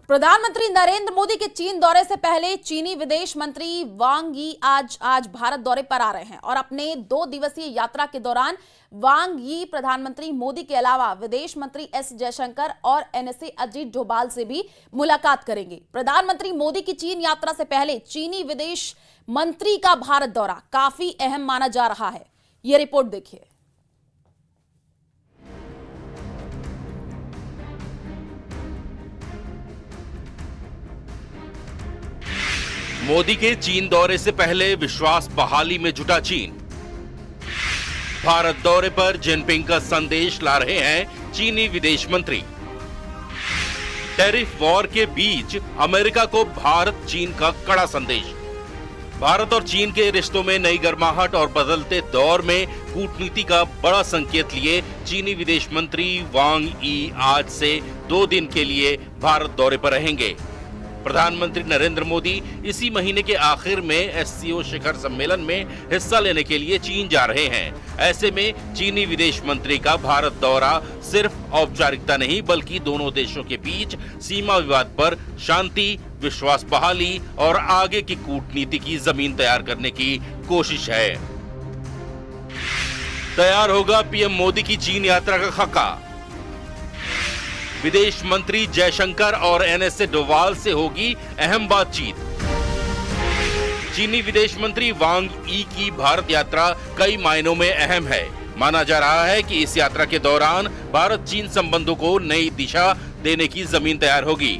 प्रधानमंत्री नरेंद्र मोदी के चीन दौरे से पहले चीनी विदेश मंत्री वांग यी आज भारत दौरे पर आ रहे हैं और अपने 2 दिवसीय यात्रा के दौरान वांग यी प्रधानमंत्री मोदी के अलावा विदेश मंत्री एस जयशंकर और एनएसए अजीत डोभाल से भी मुलाकात करेंगे। प्रधानमंत्री मोदी की चीन यात्रा से पहले चीनी विदेश मंत्री का भारत दौरा काफी अहम माना जा रहा है। यह रिपोर्ट देखिए। मोदी के चीन दौरे से पहले विश्वास बहाली में जुटा चीन। भारत दौरे पर जिनपिंग का संदेश ला रहे हैं चीनी विदेश मंत्री। टैरिफ वॉर के बीच अमेरिका को भारत चीन का कड़ा संदेश। भारत और चीन के रिश्तों में नई गर्माहट और बदलते दौर में कूटनीति का बड़ा संकेत लिए चीनी विदेश मंत्री वांग यी आज से 2 दिन के लिए भारत दौरे पर रहेंगे। प्रधानमंत्री नरेंद्र मोदी इसी महीने के आखिर में एससीओ शिखर सम्मेलन में हिस्सा लेने के लिए चीन जा रहे हैं। ऐसे में चीनी विदेश मंत्री का भारत दौरा सिर्फ औपचारिकता नहीं बल्कि दोनों देशों के बीच सीमा विवाद पर शांति, विश्वास बहाली और आगे की कूटनीति की जमीन तैयार करने की कोशिश है। तैयार होगा पीएम मोदी की चीन यात्रा का खाका। विदेश मंत्री जयशंकर और एनएसए डोभाल से होगी अहम बातचीत। चीनी विदेश मंत्री वांग यी की भारत यात्रा कई मायनों में अहम है। माना जा रहा है कि इस यात्रा के दौरान भारत चीन संबंधों को नई दिशा देने की जमीन तैयार होगी।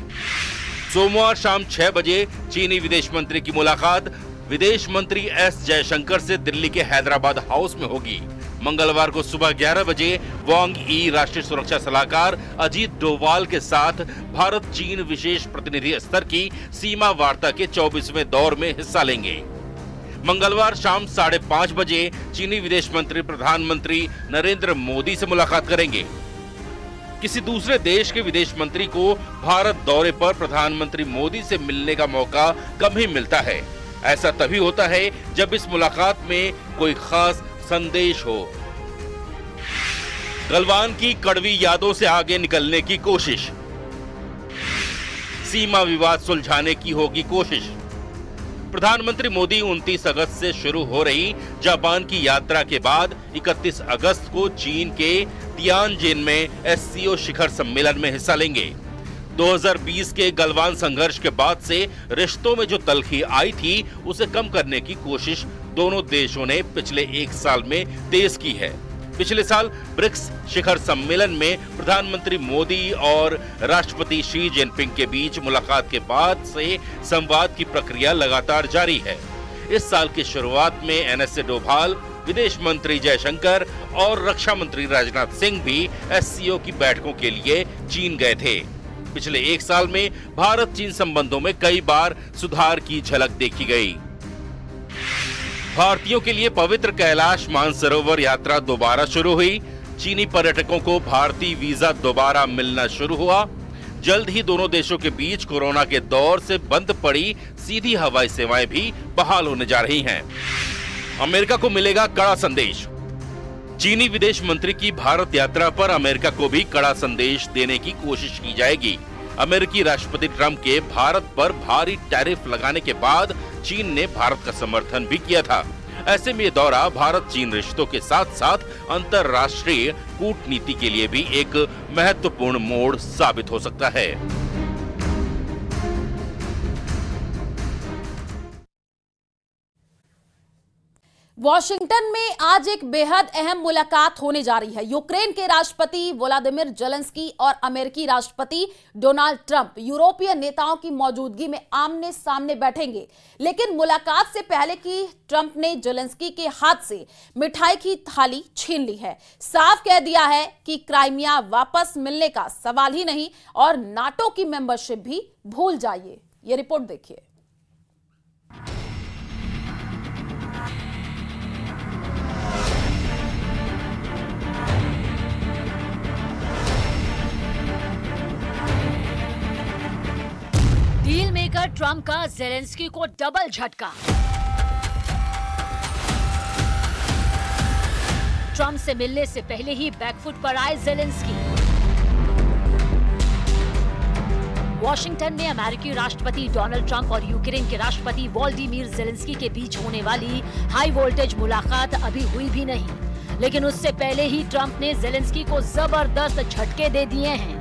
सोमवार शाम 6 बजे चीनी विदेश मंत्री की मुलाकात विदेश मंत्री एस जयशंकर से दिल्ली के हैदराबाद हाउस में होगी। मंगलवार को सुबह 11 बजे वांग यी राष्ट्रीय सुरक्षा सलाहकार अजीत डोभाल के साथ भारत चीन विशेष प्रतिनिधि स्तर की सीमा वार्ता के 24वें दौर में हिस्सा लेंगे। मंगलवार शाम 5:30 बजे चीनी विदेश मंत्री प्रधानमंत्री नरेंद्र मोदी से मुलाकात करेंगे। किसी दूसरे देश के विदेश मंत्री को भारत दौरे पर प्रधानमंत्री मोदी से मिलने का मौका कम ही मिलता है। ऐसा तभी होता है जब इस मुलाकात में कोई खास संदेश हो। गलवान की कड़वी यादों से आगे निकलने की कोशिश, सीमा विवाद सुलझाने की होगी कोशिश। प्रधानमंत्री मोदी 29 अगस्त से शुरू हो रही जापान की यात्रा के बाद 31 अगस्त को चीन के तियानजिन में एससीओ शिखर सम्मेलन में हिस्सा लेंगे। 2020 के गलवान संघर्ष के बाद से रिश्तों में जो तल्खी आई थी उसे कम करने की कोशिश दोनों देशों ने पिछले 1 साल में तेज की है। पिछले साल ब्रिक्स शिखर सम्मेलन में प्रधानमंत्री मोदी और राष्ट्रपति शी जिनपिंग के बीच मुलाकात के बाद से संवाद की प्रक्रिया लगातार जारी है। इस साल की शुरुआत में एनएसए डोभाल, विदेश मंत्री जयशंकर और रक्षा मंत्री राजनाथ सिंह भी एससीओ की बैठकों के लिए चीन गए थे। पिछले 1 साल में भारत चीन संबंधों में कई बार सुधार की झलक देखी गई। भारतीयों के लिए पवित्र कैलाश मानसरोवर यात्रा दोबारा शुरू हुई। चीनी पर्यटकों को भारतीय वीजा दोबारा मिलना शुरू हुआ। जल्द ही दोनों देशों के बीच कोरोना के दौर से बंद पड़ी सीधी हवाई सेवाएं भी बहाल होने जा रही हैं। अमेरिका को मिलेगा कड़ा संदेश। चीनी विदेश मंत्री की भारत यात्रा पर अमेरिका को भी कड़ा संदेश देने की कोशिश की जाएगी। अमेरिकी राष्ट्रपति ट्रंप के भारत पर भारी टैरिफ लगाने के बाद चीन ने भारत का समर्थन भी किया था। ऐसे में ये दौरा भारत चीन रिश्तों के साथ साथ अंतर्राष्ट्रीय कूटनीति के लिए भी एक महत्वपूर्ण मोड़ साबित हो सकता है। वॉशिंगटन में आज एक बेहद अहम मुलाकात होने जा रही है। यूक्रेन के राष्ट्रपति वोलोदिमीर जेलेंस्की और अमेरिकी राष्ट्रपति डोनाल्ड ट्रंप यूरोपीय नेताओं की मौजूदगी में आमने सामने बैठेंगे। लेकिन मुलाकात से पहले की ट्रंप ने जेलेंस्की के हाथ से मिठाई की थाली छीन ली है। साफ कह दिया है कि क्राइमिया वापस मिलने का सवाल ही नहीं और नाटो की मेंबरशिप भी भूल जाइए। यह रिपोर्ट देखिए। डील मेकर ट्रंप का जेलेंस्की को डबल झटका। ट्रंप से मिलने से पहले ही बैकफुट पर आए जेलेंस्की। वॉशिंगटन में अमेरिकी राष्ट्रपति डोनाल्ड ट्रंप और यूक्रेन के राष्ट्रपति वोलोदिमीर ज़ेलेंस्की के बीच होने वाली हाई वोल्टेज मुलाकात अभी हुई भी नहीं, लेकिन उससे पहले ही ट्रंप ने ज़ेलेंस्की को जबरदस्त झटके दे दिए हैं।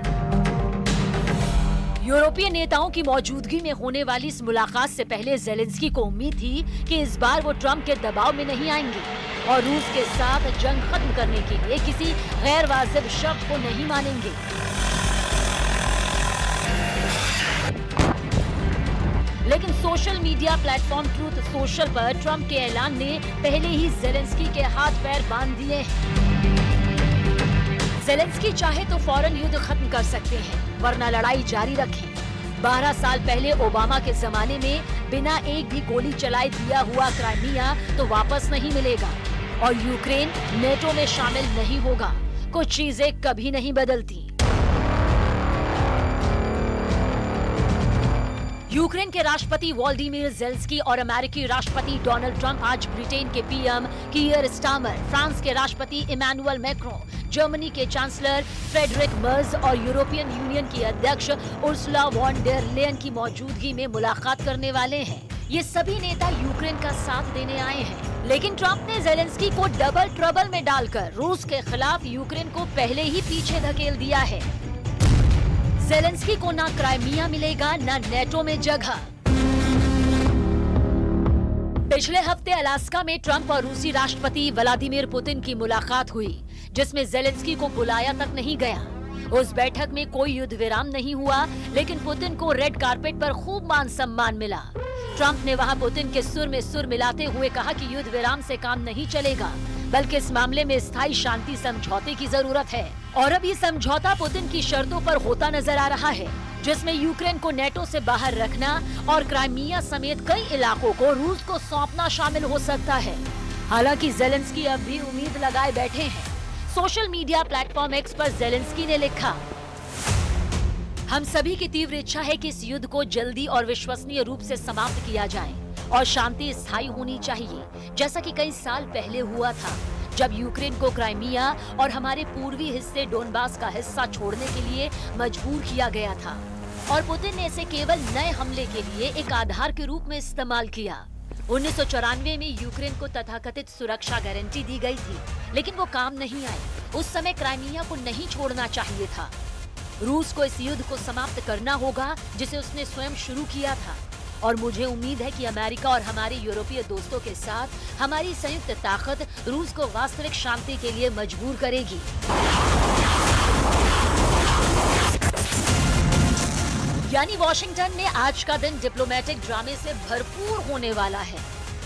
यूरोपीय नेताओं की मौजूदगी में होने वाली इस मुलाकात से पहले ज़ेलेंस्की को उम्मीद थी कि इस बार वो ट्रंप के दबाव में नहीं आएंगे और रूस के साथ जंग खत्म करने के लिए किसी गैर वाजिब शर्त को नहीं मानेंगे। लेकिन social media platform truth social पर ट्रंप के ऐलान ने पहले ही ज़ेलेंस्की के हाथ पैर बांध दिए हैं। ज़ेलेंस्की चाहे तो फौरन युद्ध खत्म कर सकते हैं, वरना लड़ाई जारी रखें। 12 साल पहले ओबामा के जमाने में बिना एक भी गोली चलाए दिया हुआ क्राइमिया तो वापस नहीं मिलेगा और यूक्रेन नेटो में शामिल नहीं होगा। कुछ चीजें कभी नहीं बदलती। यूक्रेन के राष्ट्रपति वोलोदिमीर ज़ेलेंस्की और अमेरिकी राष्ट्रपति डोनाल्ड ट्रंप आज ब्रिटेन के पीएम कीयर स्टारमर, फ्रांस के राष्ट्रपति इमैनुअल मैक्रों, जर्मनी के चांसलर फ्रेडरिक मर्ज और यूरोपियन यूनियन की अध्यक्ष उर्सुला वॉन डेर लेयन की मौजूदगी में मुलाकात करने वाले हैं। ये सभी नेता यूक्रेन का साथ देने आए हैं, लेकिन ट्रंप ने ज़ेलेंस्की को डबल ट्रबल में डालकर रूस के खिलाफ यूक्रेन को पहले ही पीछे धकेल दिया है। ज़ेलेंस्की को ना क्राइमिया मिलेगा ना नेटो में जगह। पिछले हफ्ते अलास्का में ट्रंप और रूसी राष्ट्रपति व्लादिमीर पुतिन की मुलाकात हुई, जिसमें ज़ेलेंस्की को बुलाया तक नहीं गया। उस बैठक में कोई युद्ध विराम नहीं हुआ, लेकिन पुतिन को रेड कारपेट पर खूब मान सम्मान मिला। ट्रंप ने वहां पुतिन के सुर में सुर मिलाते हुए कहा कि युद्ध विराम से काम नहीं चलेगा, बल्कि इस मामले में स्थायी शांति समझौते की जरूरत है। और अब ये समझौता पुतिन की शर्तों पर होता नजर आ रहा है, जिसमें यूक्रेन को नेटो से बाहर रखना और क्राइमिया समेत कई इलाकों को रूस को सौंपना शामिल हो सकता है। हालांकि ज़ेलेंस्की अब भी उम्मीद लगाए बैठे हैं। सोशल मीडिया प्लेटफॉर्म एक्स पर ज़ेलेंस्की ने लिखा, हम सभी की तीव्र इच्छा है कि इस युद्ध को जल्दी और विश्वसनीय रूप से समाप्त किया जाए और शांति स्थायी होनी चाहिए, जैसा कि कई साल पहले हुआ था, जब यूक्रेन को क्राइमिया और हमारे पूर्वी हिस्से डोनबास का हिस्सा छोड़ने के लिए मजबूर किया गया था और पुतिन ने इसे केवल नए हमले के लिए एक आधार के रूप में इस्तेमाल किया। 1994 में यूक्रेन को तथाकथित सुरक्षा गारंटी दी गई थी, लेकिन वो काम नहीं आई। उस समय क्राइमिया को नहीं छोड़ना चाहिए था। रूस को इस युद्ध को समाप्त करना होगा, जिसे उसने स्वयं शुरू किया था। और मुझे उम्मीद है कि अमेरिका और हमारे यूरोपीय दोस्तों के साथ हमारी संयुक्त ताकत रूस को वास्तविक शांति के लिए मजबूर करेगी। यानी वॉशिंगटन में आज का दिन डिप्लोमेटिक ड्रामे से भरपूर होने वाला है।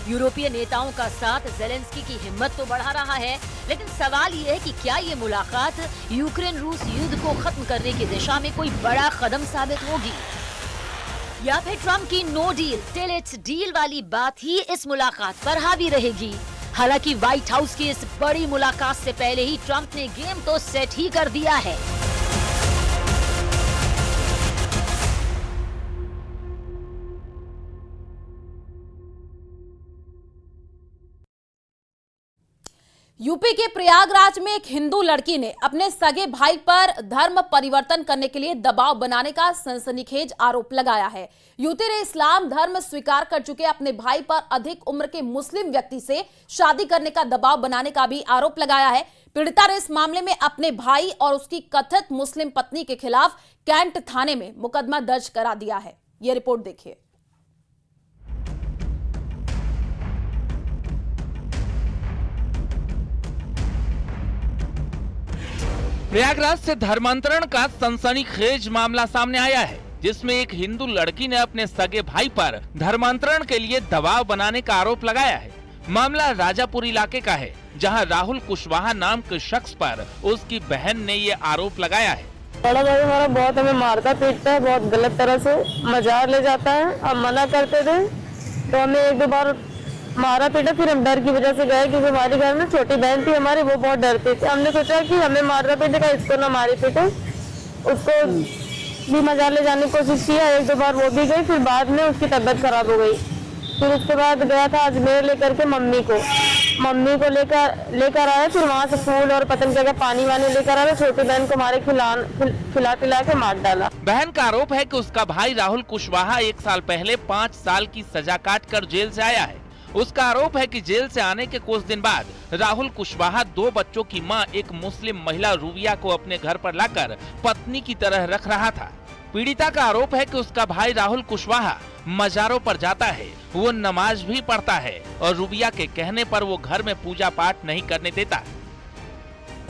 यूरोपीय नेताओं का साथ ज़ेलेंस्की की हिम्मत तो बढ़ा रहा है, लेकिन सवाल ये है कि क्या ये मुलाकात यूक्रेन रूस युद्ध को खत्म करने की दिशा में कोई बड़ा कदम साबित होगी, या फिर ट्रंप की no deal till it's deal वाली बात ही इस मुलाकात पर हावी रहेगी। हालांकि व्हाइट हाउस की इस बड़ी मुलाकात से पहले ही ट्रंप ने गेम तो सेट ही कर दिया है। यूपी के प्रयागराज में एक हिंदू लड़की ने अपने सगे भाई पर धर्म परिवर्तन करने के लिए दबाव बनाने का सनसनीखेज आरोप लगाया है। युवती ने इस्लाम धर्म स्वीकार कर चुके अपने भाई पर अधिक उम्र के मुस्लिम व्यक्ति से शादी करने का दबाव बनाने का भी आरोप लगाया है। पीड़िता ने इस मामले में अपने भाई और उसकी कथित मुस्लिम पत्नी के खिलाफ कैंट थाने में मुकदमा दर्ज करा दिया है। ये रिपोर्ट देखिए। प्रयागराज से धर्मांतरण का सनसनीखेज मामला सामने आया है, जिसमें एक हिंदू लड़की ने अपने सगे भाई पर धर्मांतरण के लिए दबाव बनाने का आरोप लगाया है। मामला राजापुर इलाके का है, जहां राहुल कुशवाहा नाम के शख्स पर उसकी बहन ने ये आरोप लगाया है। बड़ा भाई हमारा बहुत हमें मारता पीटता है, बहुत गलत तरह से मजार ले जाता है। हम मना करते थे तो हमें एक दो बार मारा पीटा, फिर हम डर की वजह से गए, क्योंकि हमारे घर में छोटी बहन थी हमारी, वो बहुत डरती थी। हमने सोचा कि हमें मारना पीटेगा, इसको ना मारे पीटे। उसको भी मजार ले जाने की कोशिश किया, एक दो बार वो भी गई, फिर बाद में उसकी तबीयत खराब हो गई। फिर उसके बाद गया था अजमेर लेकर के मम्मी को, मम्मी को लेकर आए, फिर वहाँ से फूल और पतंग जगह पानी वानी लेकर आए, छोटी बहन को हमारे खिला पिला के मार डाला। बहन का आरोप है कि उसका भाई राहुल कुशवाहा 1 साल पहले 5 साल की सजा काटकर जेल से आया है। उसका आरोप है कि जेल से आने के कुछ दिन बाद राहुल कुशवाहा 2 बच्चों की मां एक मुस्लिम महिला रूबिया को अपने घर पर लाकर पत्नी की तरह रख रहा था। पीड़िता का आरोप है कि उसका भाई राहुल कुशवाहा मजारों पर जाता है, वो नमाज भी पढ़ता है और रूबिया के कहने पर वो घर में पूजा पाठ नहीं करने देता।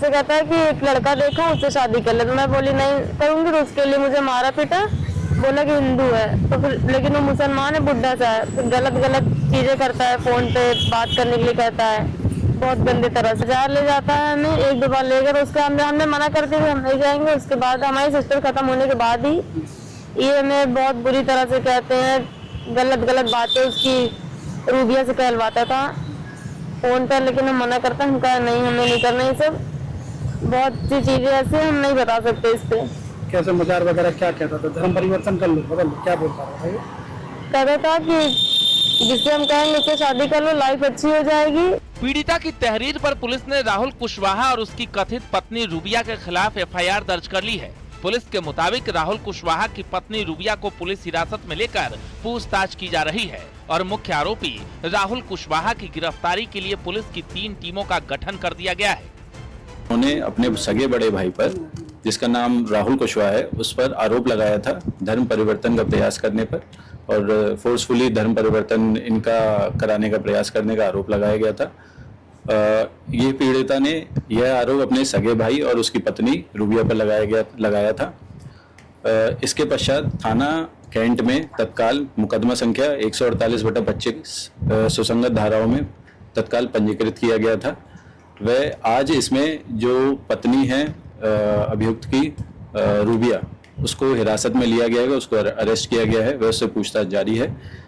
से कहता है कि एक लड़का देखो उससे शादी कर ले, तो मैं बोली नहीं करूंगी, तो उसके लिए मुझे मारा पीटा, बोला कि हिंदू है, तो फिर लेकिन वो मुसलमान है, बुढ़ा सा है, फिर गलत चीजें करता है, फोन पे बात करने के लिए कहता है, बहुत गंदे तरह से जार ले जाता है हमें। 1-2 बार लेकर उसके हमने मना करते हुए हम नहीं जाएंगे। उसके बाद हमारी सिस्टर खत्म होने के बाद ही ये हमें बहुत बुरी तरह से कहते हैं, गलत बातें उसकी रूबिया से कहलवाता था फोन पर, लेकिन हम मना करते हैं, हम कहा नहीं हमें नहीं करना ये सब, बहुत सी चीजें ऐसे हम नहीं बता सकते इस पे। कैसे मजार वगैरह क्या कहता था, धर्म परिवर्तन कर लो, बदल लो, क्या बोलता था भाई? कहता था कि जिससे हम कहेंगे उससे शादी कर लो, लाइफ अच्छी हो जाएगी। पीड़िता की तहरीर पर पुलिस ने राहुल कुशवाहा और उसकी कथित पत्नी रूबिया के खिलाफ FIR दर्ज कर ली है। पुलिस के मुताबिक राहुल कुशवाहा की पत्नी रूबिया को पुलिस हिरासत में लेकर पूछताछ की जा रही है और मुख्य आरोपी राहुल कुशवाहा की गिरफ्तारी के लिए पुलिस की 3 टीमों का गठन कर दिया गया है। उन्होंने अपने सगे बड़े भाई पर, जिसका नाम राहुल कुशवाहा है, उस पर आरोप लगाया था धर्म परिवर्तन का प्रयास करने पर और फोर्सफुली धर्म परिवर्तन इनका कराने का प्रयास करने का आरोप लगाया गया था। ये पीड़िता ने यह आरोप अपने सगे भाई और उसकी पत्नी रूबिया पर लगाया था। इसके पश्चात थाना कैंट में तत्काल मुकदमा संख्या 148/25 सुसंगत धाराओं में तत्काल पंजीकृत किया गया था। वह आज इसमें जो पत्नी है अभियुक्त की रूबिया, उसको हिरासत में लिया गया है, उसको अरेस्ट किया गया है, वह उससे पूछताछ जारी है।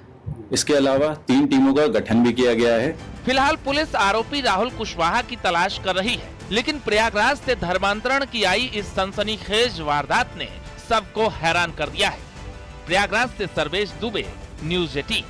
इसके अलावा 3 टीमों का गठन भी किया गया है। फिलहाल पुलिस आरोपी राहुल कुशवाहा की तलाश कर रही है, लेकिन प्रयागराज से धर्मांतरण की आई इस सनसनीखेज वारदात ने सबको हैरान कर दिया है। प्रयागराज से सर्वेश दुबे, न्यूज़ 18।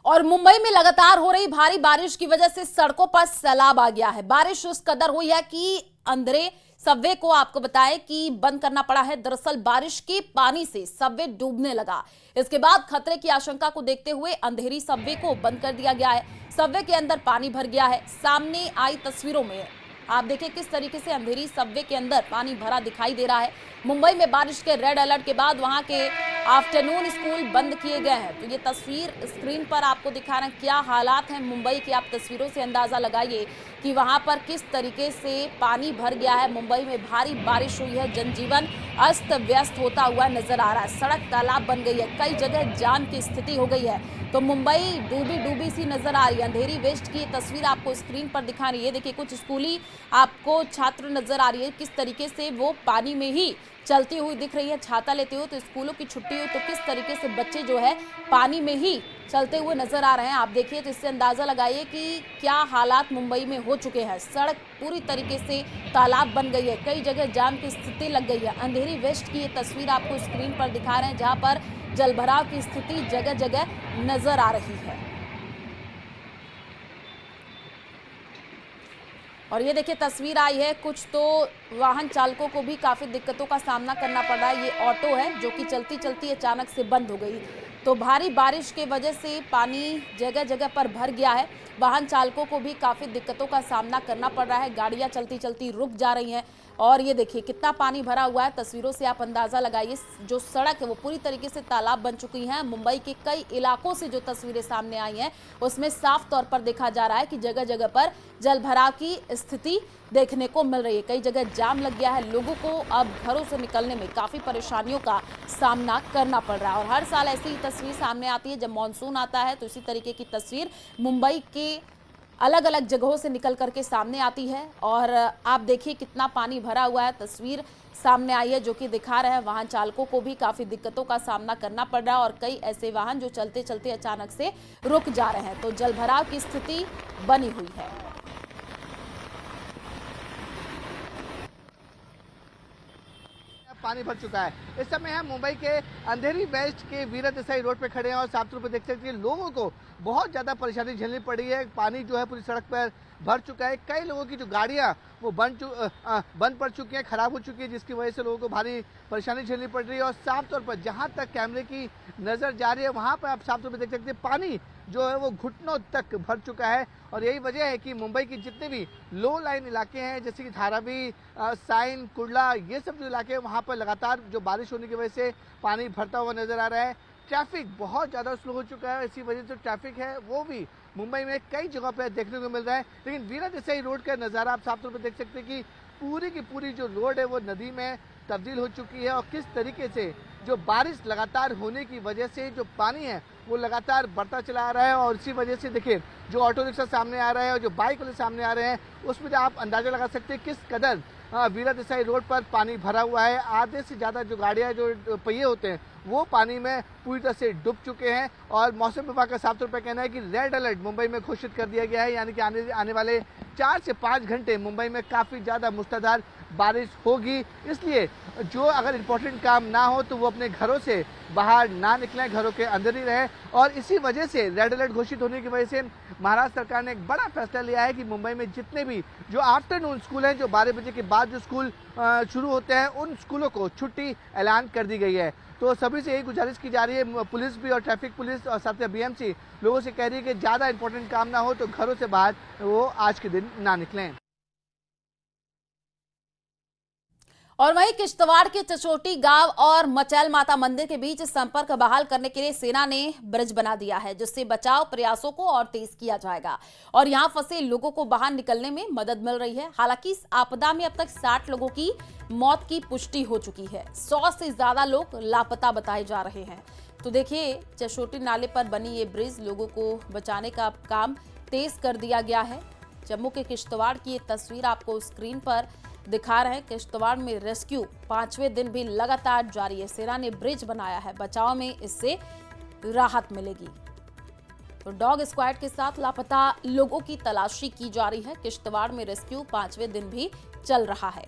और मुंबई में लगातार हो रही भारी बारिश की वजह से सड़कों पर सैलाब आ गया है। बारिश उस कदर हुई है कि अंधेरे सबवे को आपको बताएं कि बंद करना पड़ा है। दरअसल बारिश के पानी से सबवे डूबने लगा। इसके बाद खतरे की आशंका को देखते हुए अंधेरी सबवे को बंद कर दिया गया है। सबवे के अंदर पानी भर गया है। सामने आई तस्वीरों में आप देखें किस तरीके से अंधेरी सबवे के अंदर पानी भरा दिखाई दे रहा है। मुंबई में बारिश के रेड अलर्ट के बाद वहां के आफ्टरनून स्कूल बंद किए गए हैं। तो ये तस्वीर स्क्रीन पर आपको दिखा रहे हैं क्या हालात हैं मुंबई के। आप तस्वीरों से अंदाजा लगाइए कि वहां पर किस तरीके से पानी भर गया है। मुंबई में भारी बारिश हुई है, जनजीवन अस्त व्यस्त होता हुआ नजर आ रहा है। सड़क तालाब बन गई है, कई जगह जाम की स्थिति हो गई है। तो मुंबई डूबी सी नजर आ रही है। अंधेरी वेस्ट की तस्वीर आपको स्क्रीन पर दिखा रही है। देखिए कुछ स्कूली आपको छात्र नजर आ रही है, किस तरीके से वो पानी में ही चलती हुई दिख रही है। छाता लेते हुए, तो स्कूलों की छुट्टी हो तो किस तरीके से बच्चे जो है पानी में ही चलते हुए नजर आ रहे हैं। आप देखिए तो इससे अंदाजा लगाइए कि क्या हालात मुंबई में हो चुके हैं। सड़क पूरी तरीके से तालाब बन गई है, कई जगह जाम की स्थिति लग गई है। अंधेरी वेस्ट की ये तस्वीर आपको स्क्रीन पर दिखा रहे हैं, जहां पर जलभराव की स्थिति जगह जगह नजर आ रही है। और ये देखिए तस्वीर आई है, कुछ तो वाहन चालकों को भी काफ़ी दिक्कतों का सामना करना पड़ रहा है। ये ऑटो है जो कि चलती चलती अचानक से बंद हो गई। तो भारी बारिश के वजह से पानी जगह जगह पर भर गया है। वाहन चालकों को भी काफ़ी दिक्कतों का सामना करना पड़ रहा है। गाड़ियाँ चलती चलती रुक जा रही हैं। और ये देखिए कितना पानी भरा हुआ है। तस्वीरों से आप अंदाज़ा लगाइए, जो सड़क है वो पूरी तरीके से तालाब बन चुकी है। मुंबई के कई इलाकों से जो तस्वीरें सामने आई हैं उसमें साफ तौर पर देखा जा रहा है कि जगह जगह पर जलभराव की स्थिति देखने को मिल रही है। कई जगह जाम लग गया है। लोगों को अब घरों से निकलने में काफ़ी परेशानियों का सामना करना पड़ रहा है। और हर साल ऐसी ही तस्वीर सामने आती है जब मानसून आता है, तो इसी तरीके की तस्वीर मुंबई के अलग अलग जगहों से निकल करके सामने आती है। और आप देखिए कितना पानी भरा हुआ है। तस्वीर सामने आई है जो कि दिखा रहे हैं वाहन चालकों को भी काफ़ी दिक्कतों का सामना करना पड़ रहा है। और कई ऐसे वाहन जो चलते चलते अचानक से रुक जा रहे हैं। तो जलभराव की स्थिति बनी हुई है। पानी भर चुका है। इस समय हम मुंबई के अंधेरी वेस्ट के वीरा देसाई रोड पे खड़े हैं और साफ तौर पर देख सकते हैं लोगों को बहुत ज़्यादा परेशानी झेलनी पड़ी है। पानी जो है पूरी सड़क पर भर चुका है। कई लोगों की जो गाड़ियां वो बंद पड़ चुकी हैं, खराब हो चुकी है, जिसकी वजह से लोगों को भारी परेशानी झेलनी पड़ रही है। और साफ तौर पर जहां तक कैमरे की नज़र जा रही है वहां पर आप साफ तौर पर देख सकते हैं पानी जो है वो घुटनों तक भर चुका है। और यही वजह है कि मुंबई के जितने भी लो लाइन इलाके हैं जैसे कि धारावी, साइन, कुर्ला, ये सब जो इलाके हैं वहाँ पर लगातार जो बारिश होने की वजह से पानी भरता हुआ नजर आ रहा है। ट्रैफिक बहुत ज़्यादा स्लो हो चुका है। इसी वजह से ट्रैफिक है वो भी मुंबई में कई जगह पर देखने को मिल रहा है। लेकिन वीरा देसाई रोड का नज़ारा आप साफ तौर पर देख सकते हैं कि पूरी की पूरी जो रोड है वो नदी में तब्दील हो चुकी है। और किस तरीके से जो बारिश लगातार होने की वजह से जो पानी है वो लगातार बढ़ता चला आ रहा है। और इसी वजह से देखिए जो ऑटो रिक्शा सामने आ रहा है और जो बाइक वाले सामने आ रहे हैं उसमें तो आप अंदाजा लगा सकते हैं किस कदर वीरा देसाई रोड पर पानी भरा हुआ है। आधे से ज़्यादा जो गाड़ियाँ जो पहिए होते हैं वो पानी में पूरी तरह से डूब चुके हैं। और मौसम विभाग का साफ तौर पर कहना है कि रेड अलर्ट मुंबई में घोषित कर दिया गया है, यानी कि आने वाले 4 से 5 घंटे मुंबई में काफ़ी ज़्यादा मूसलाधार बारिश होगी। इसलिए जो अगर इम्पोर्टेंट काम ना हो तो वो अपने घरों से बाहर ना निकलें, घरों के अंदर ही रहें। और इसी वजह से रेड अलर्ट घोषित होने की वजह से महाराष्ट्र सरकार ने एक बड़ा फैसला लिया है कि मुंबई में जितने भी जो आफ्टरनून स्कूल हैं, जो 12 बजे के बाद जो स्कूल शुरू होते हैं, उन स्कूलों को छुट्टी ऐलान कर दी गई है। तो सभी से यही गुजारिश की जा रही है, पुलिस भी और ट्रैफिक पुलिस और साथ में बीएमसी लोगों से कह रही है कि ज़्यादा इंपॉर्टेंट काम ना हो तो घरों से बाहर वो आज के दिन ना निकलें। और वहीं किश्तवाड़ के चचोटी गांव और मचैल माता मंदिर के बीच संपर्क बहाल करने के लिए सेना ने ब्रिज बना दिया है, जिससे बचाव प्रयासों को और तेज किया जाएगा और यहां फंसे लोगों को बाहर निकलने में मदद मिल रही है। हालांकि इस आपदा में अब तक 60 लोगों की मौत की पुष्टि हो चुकी है। 100 से ज्यादा लोग लापता बताए जा रहे हैं। तो देखिए, चचोटी नाले पर बनी ये ब्रिज लोगों को बचाने का काम तेज कर दिया गया है। जम्मू के किश्तवाड़ की ये तस्वीर आपको स्क्रीन पर दिखा रहे हैं। किश्तवाड़ में रेस्क्यू 5वें दिन भी लगातार जारी है। सेना ने ब्रिज बनाया है, बचाव में इससे राहत मिलेगी। तो डॉग स्क्वाड के साथ लापता लोगों की तलाशी की जा रही है। किश्तवाड़ में रेस्क्यू 5वें दिन भी चल रहा है।